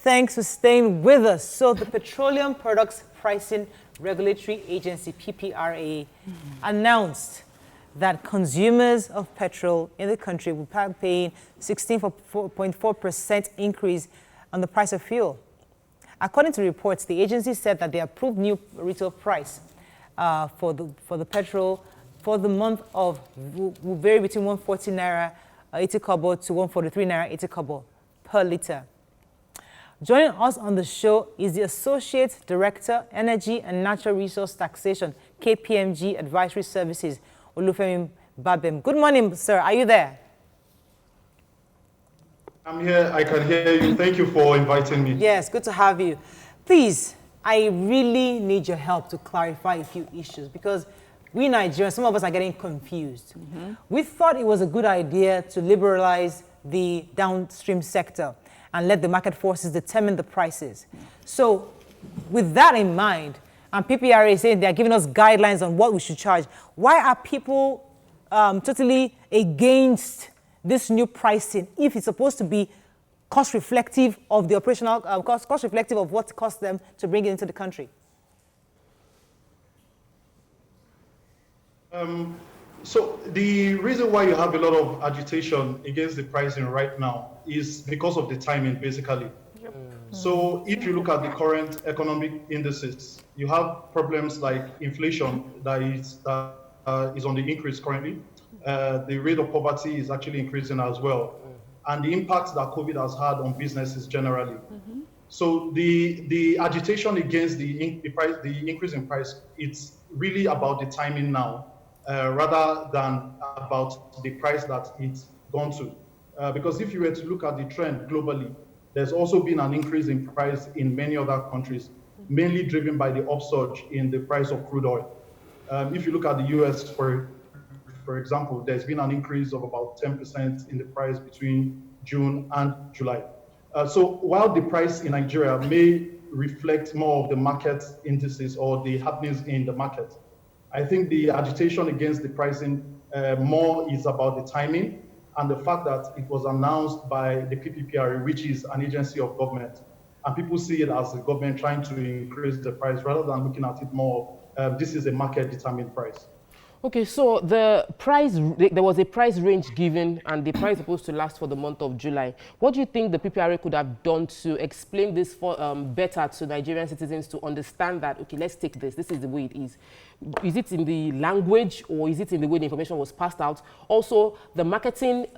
Thanks for staying with us. So the Petroleum Products Pricing Regulatory Agency, PPPRA, announced that consumers of petrol in the country will be paying 16.4% increase on the price of fuel. According to reports, the agency said that the approved new retail price for the petrol for the month of will vary between 140 naira 80 kobo to 143 naira 80 kobo per litre. Joining us on the show is the Associate Director, Energy and Natural Resources Taxation, KPMG Advisory Services, Olufemi Babem. Good morning, sir. Are you there? I'm here. I can hear you. Thank you for inviting me. Yes, good to have you. Please, I really need your help to clarify a few issues because we Nigerians, some of us are getting confused. We thought it was a good idea to liberalize the downstream sector and let the market forces determine the prices. So with that in mind, and PPPRA is saying they're giving us guidelines on what we should charge, why are people totally against this new pricing if it's supposed to be cost reflective of the operational cost reflective of what it costs them to bring it into the country? So the reason why you have a lot of agitation against the pricing right now is because of the timing, basically. So if you look at the current economic indices, you have problems like inflation that is on the increase currently. The rate of poverty is actually increasing as well. And the impact that COVID has had on businesses generally. So the agitation against the increase in price, it's really about the timing now, rather than about the price that it's gone to. Because if you were to look at the trend globally, there's also been an increase in price in many other countries, mainly driven by the upsurge in the price of crude oil. If you look at the US, for example, there's been an increase of about 10% in the price between June and July. So while the price in Nigeria may reflect more of the market indices or the happenings in the market, I think the agitation against the pricing more is about the timing and the fact that it was announced by the PPPRA, which is an agency of government. And people see it as the government trying to increase the price rather than looking at it more, this is a market-determined price. Okay, so the price, there was a price range given and the price supposed to last for the month of July. What do you think the PPPRA could have done to explain this for, better to Nigerian citizens to understand that, okay, let's take this, this is the way it is. Is it in the language or is it in the way the information was passed out? Also, the marketing,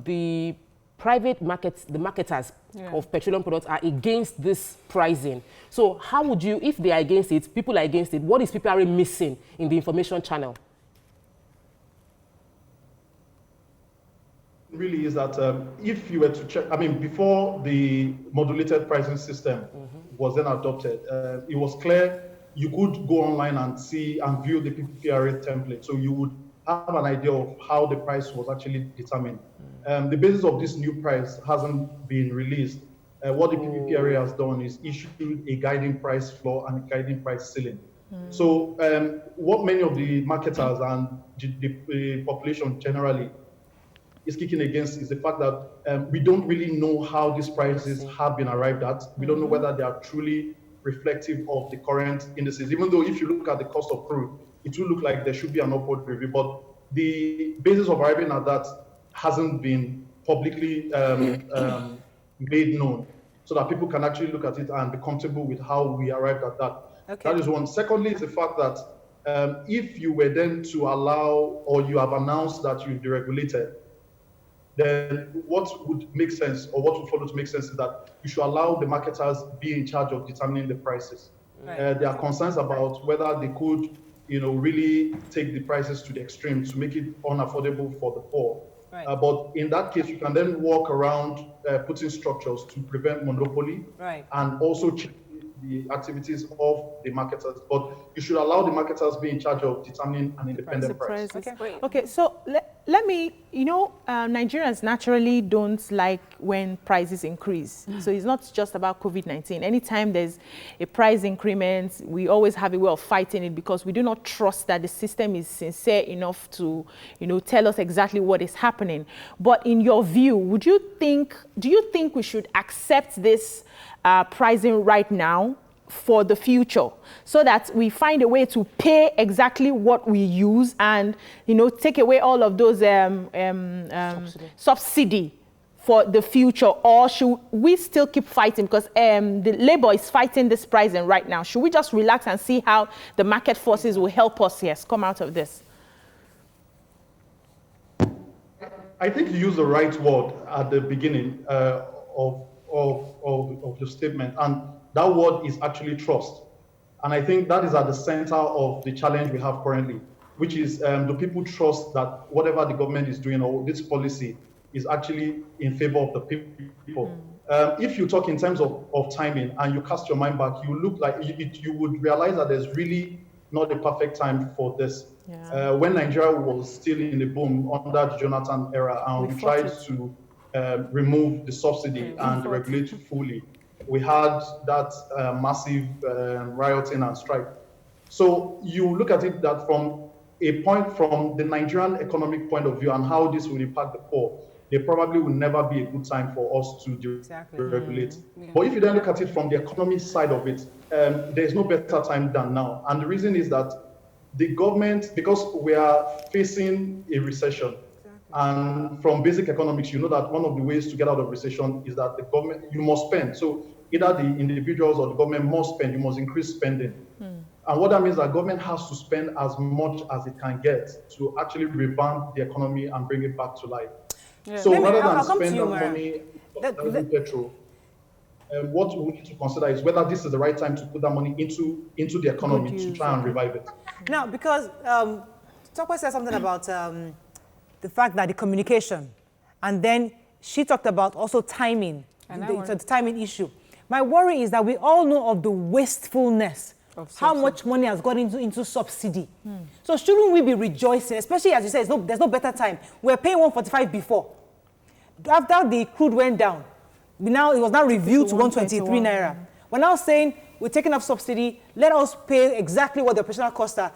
the private markets, the marketers of petroleum products are against this pricing. So how would you, if they are against it, people are against it, what is PPPRA missing in the information channel? Really is that if you were to check, I mean, before the modulated pricing system was then adopted, it was clear you could go online and see and view the PPPRA template. So you would have an idea of how the price was actually determined. The basis of this new price hasn't been released. What the PPPRA has done is issued a guiding price floor and a guiding price ceiling. So what many of the marketers and the population generally is kicking against is the fact that we don't really know how these prices have been arrived at. We don't know whether they are truly reflective of the current indices, even though if you look at the cost of crude, it will look like there should be an upward review, but the basis of arriving at that hasn't been publicly made known so that people can actually look at it and be comfortable with how we arrived at that. Okay. That is one. Secondly, is the fact that if you were then to allow, or you have announced that you've deregulated, then what would make sense, or what would follow to make sense, is that you should allow the marketers be in charge of determining the prices. There are concerns about whether they could, really take the prices to the extreme to make it unaffordable for the poor. But in that case, you can then walk around putting structures to prevent monopoly and also check the activities of the marketers. But you should allow the marketers be in charge of determining an independent price. Okay, so let me, Nigerians naturally don't like when prices increase. So it's not just about COVID-19. Anytime there's a price increment, we always have a way of fighting it because we do not trust that the system is sincere enough to, tell us exactly what is happening. But in your view, do you think we should accept this pricing right now for the future so that we find a way to pay exactly what we use and take away all of those subsidy for the future? Or should we still keep fighting because the labor is fighting this pricing right now? Should we just relax and see how the market forces will help us come out of this? I think you used the right word at the beginning of your statement, and that word is actually trust. And I think that is at the center of the challenge we have currently, which is do people trust that whatever the government is doing or this policy is actually in favor of the people? If you talk in terms of timing and you cast your mind back, you look like you would realize that there's really not a perfect time for this. Yeah. When Nigeria was still in the boom under the Jonathan era, and we tried to remove the subsidy and regulate fully, we had that massive rioting and strike. So you look at it that from the Nigerian economic point of view and how this will impact the poor, there probably will never be a good time for us to deregulate. But if you then look at it from the economic side of it, there's no better time than now. And the reason is that the government, because we are facing a recession, and from basic economics, you know that one of the ways to get out of recession is that the government, you must spend. So either the individuals or the government must spend, you must increase spending. And what that means is that government has to spend as much as it can get to actually revamp the economy and bring it back to life. Yeah. So rather than spend that money on petrol, what we need to consider is whether this is the right time to put that money into the economy to try and revive it. Now, because Tokwe said something about the fact that the communication, and then she talked about also timing, the timing issue. My worry is that we all know of the wastefulness of how much money has gone into subsidy. So shouldn't we be rejoicing, especially as you said, there's no better time. We were paying 145 before. After the crude went down, it was now reviewed to 123 naira. We're now saying we're taking off subsidy, let us pay exactly what the operational costs are.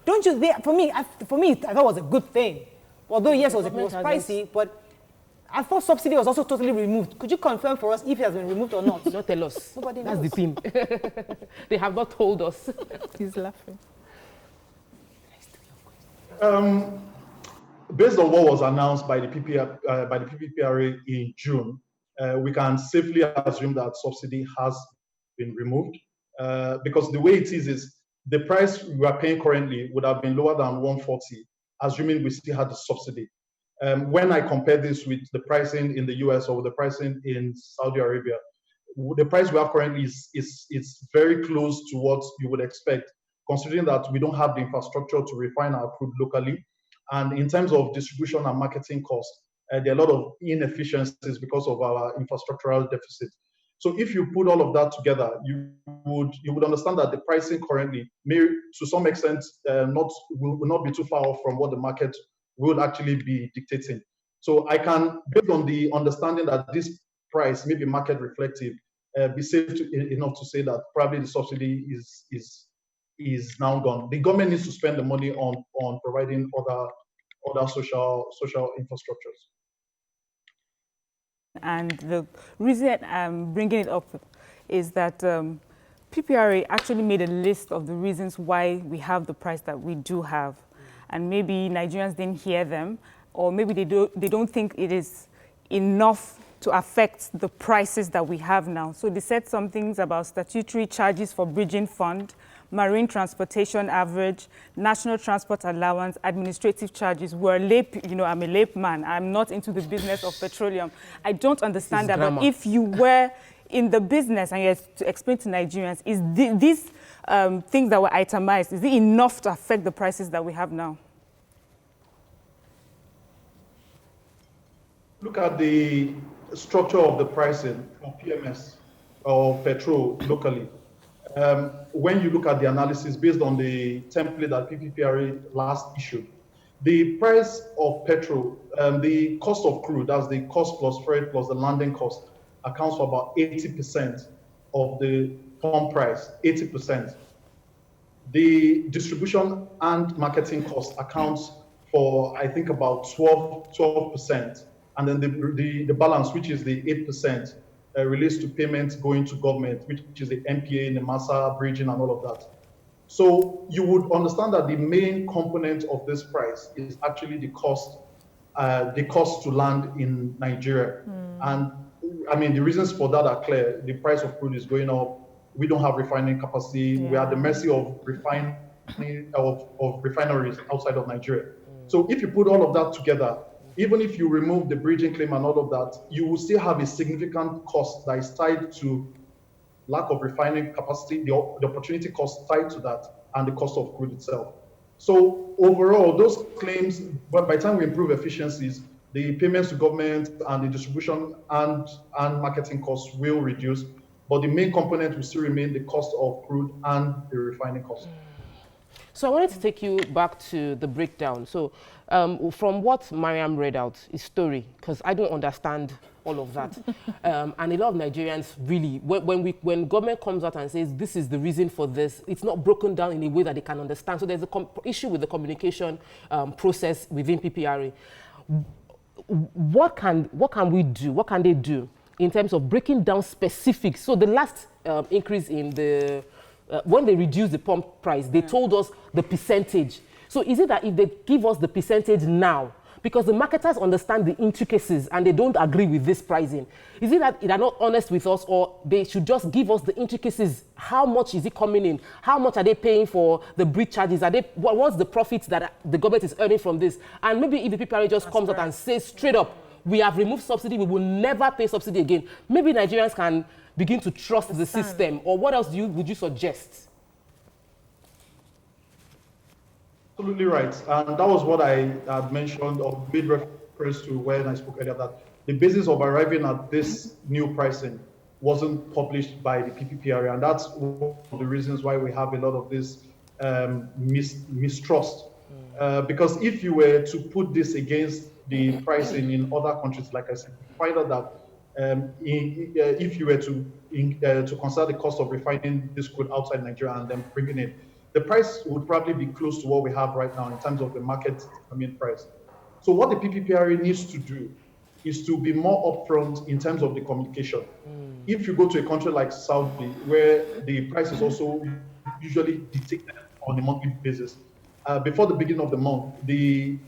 Don't you, for me, I thought it was a good thing. Although, yes, it was pricey, but I thought subsidy was also totally removed. Could you confirm for us if it has been removed or not? Don't tell us. Nobody knows. That's the thing. They have not told us. He's laughing. Based on what was announced by the PPPRA in June, we can safely assume that subsidy has been removed because the way it is the price we are paying currently would have been lower than 140, assuming we still had the subsidy. When I compare this with the pricing in the US or with the pricing in Saudi Arabia, the price we have currently is very close to what you would expect, considering that we don't have the infrastructure to refine our crude locally. And in terms of distribution and marketing costs, there are a lot of inefficiencies because of our infrastructural deficit. So if you put all of that together, you would understand that the pricing currently may, to some extent, will not be too far off from what the market will actually be dictating. So I can, based on the understanding that this price may be market reflective, be safe enough to say that probably the subsidy is now gone. The government needs to spend the money on providing other social infrastructures. And the reason I'm bringing it up is that PPRA actually made a list of the reasons why we have the price that we do have. And maybe Nigerians didn't hear them, or maybe they don't think it is enough to affect the prices that we have now. So they said some things about statutory charges for bridging fund, marine transportation average, national transport allowance, administrative charges. I'm a layman. I'm not into the business of petroleum. I don't understand that. But if you were in the business and you had to explain to Nigerians, is these things that were itemized, is it enough to affect the prices that we have now? Look at the structure of the pricing for PMS or Petrol locally. When you look at the analysis based on the template that PPPRA last issued, The price of petrol, the cost of crude, that's the cost plus freight plus the landing cost, accounts for about 80% of the pump price, 80%. The distribution and marketing cost accounts for, I think, about 12%. And then the balance, which is the 8%, relates to payments going to government, which is the NPA, the MASA, bridging, and all of that. So you would understand that the main component of this price is actually the cost to land in Nigeria. And I mean, the reasons for that are clear. The price of crude is going up. We don't have refining capacity. We are at the mercy of refineries outside of Nigeria. So if you put all of that together, even if you remove the bridging claim and all of that, you will still have a significant cost that is tied to lack of refining capacity, the opportunity cost tied to that, and the cost of crude itself. So overall, those claims, but by the time we improve efficiencies, the payments to government and the distribution and marketing costs will reduce, but the main component will still remain the cost of crude and the refining cost. So I wanted to take you back to the breakdown. So from what Mariam read out, his story, because I don't understand all of that. And a lot of Nigerians really, when government comes out and says this is the reason for this, it's not broken down in a way that they can understand. So there's an issue with the communication process within PPRA. What can we do? What can they do in terms of breaking down specifics? So the last increase in the when they reduced the pump price, they told us the percentage. So is it that if they give us the percentage now, because the marketers understand the intricacies and they don't agree with this pricing, is it that they're not honest with us, or they should just give us the intricacies? How much is it coming in? How much are they paying for the bridge charges? What's the profits that the government is earning from this? And maybe if the PPRA just comes out and says straight up, we have removed subsidy, we will never pay subsidy again, maybe Nigerians can begin to trust the system. Or what else would you suggest? Absolutely right. And that was what I had mentioned or made reference to when I spoke earlier, that the basis of arriving at this new pricing wasn't published by the PPPRA. And that's one of the reasons why we have a lot of this mistrust. Because if you were to put this against the pricing in other countries, like I said, you find out that if you were to consider the cost of refining this crude outside Nigeria and then bringing it, the price would probably be close to what we have right now in terms of the market price. So what the PPPRA needs to do is to be more upfront in terms of the communication. If you go to a country like Saudi, where the price is also usually dictated on a monthly basis, before the beginning of the month, the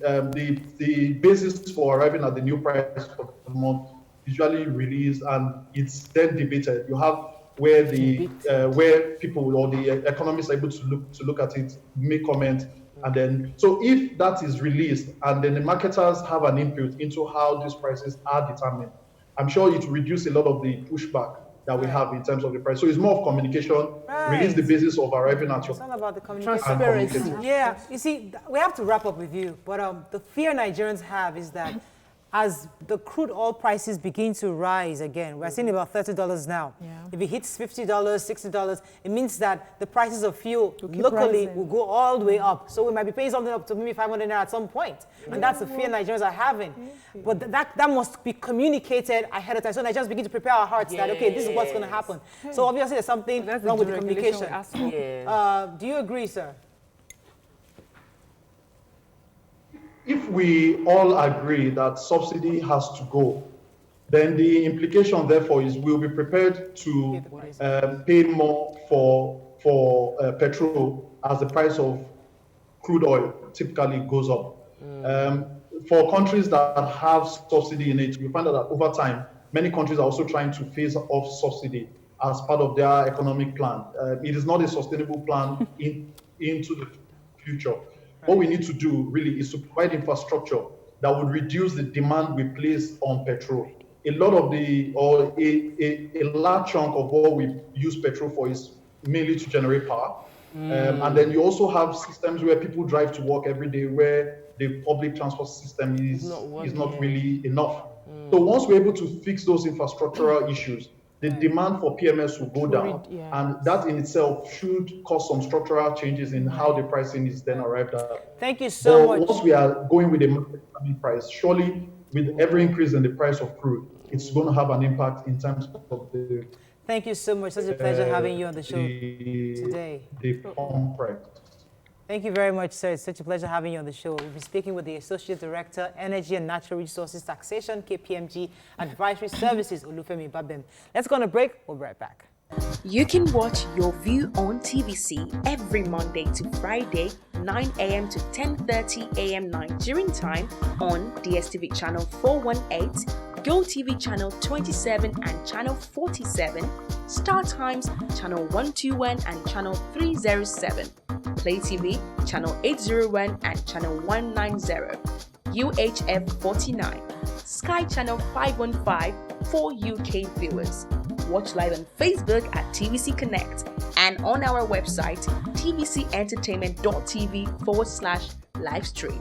basis for arriving at the new price for the month usually released, and it's then debated. You have where people or the economists are able to look at it, make comments, and then so if that is released and then the marketers have an input into how these prices are determined, I'm sure it will reduce a lot of the pushback that we have in terms of the price. So it's more of communication, release the basis of arriving at your... It's all about the communication. Transparency. Yeah, you see, we have to wrap up with you, but the fear Nigerians have is that as the crude oil prices begin to rise again, we're seeing about $30 now. Yeah. If it hits $50, $60, it means that the prices of fuel locally will go all the way up. So we might be paying something up to maybe 500 naira at some point. And that's the fear Nigerians are having. But that must be communicated ahead of time. So Nigerians begin to prepare our hearts that, okay, this is what's going to happen. So obviously there's something wrong with the communication. Do you agree, sir? If we all agree that subsidy has to go, then the implication, therefore, is we'll be prepared to pay more for petrol as the price of crude oil typically goes up. For countries that have subsidy in it, we find out that over time, many countries are also trying to phase off subsidy as part of their economic plan. It is not a sustainable plan into the future. What we need to do really is to provide infrastructure that would reduce the demand we place on petrol. A lot of a large chunk of what we use petrol for is mainly to generate power. And then you also have systems where people drive to work every day, where the public transport system is not really enough. So once we're able to fix those infrastructural issues, the demand for PMS will go down. Yes. And that in itself should cause some structural changes in how the pricing is then arrived at. Thank you so much. Once we are going with a market price, surely with every increase in the price of crude, it's going to have an impact in terms of the... Thank you so much. Such a pleasure having you on the show today. The pump price. Thank you very much, sir. It's such a pleasure having you on the show. We'll be speaking with the Associate Director, Energy and Natural Resources Taxation, KPMG Advisory Services, Olufemi Babem. Let's go on a break. We'll be right back. You can watch Your View on TVC every Monday to Friday, 9 a.m. to 10:30 a.m. Nigerian time on DSTV channel 418, GOTV channel 27 and channel 47, StarTimes channel 121 and channel 307, Play TV channel 801 and channel 190, UHF 49, Sky channel 515 for UK viewers. Watch live on Facebook at TVC Connect and on our website tvcentertainment.tv/livestream.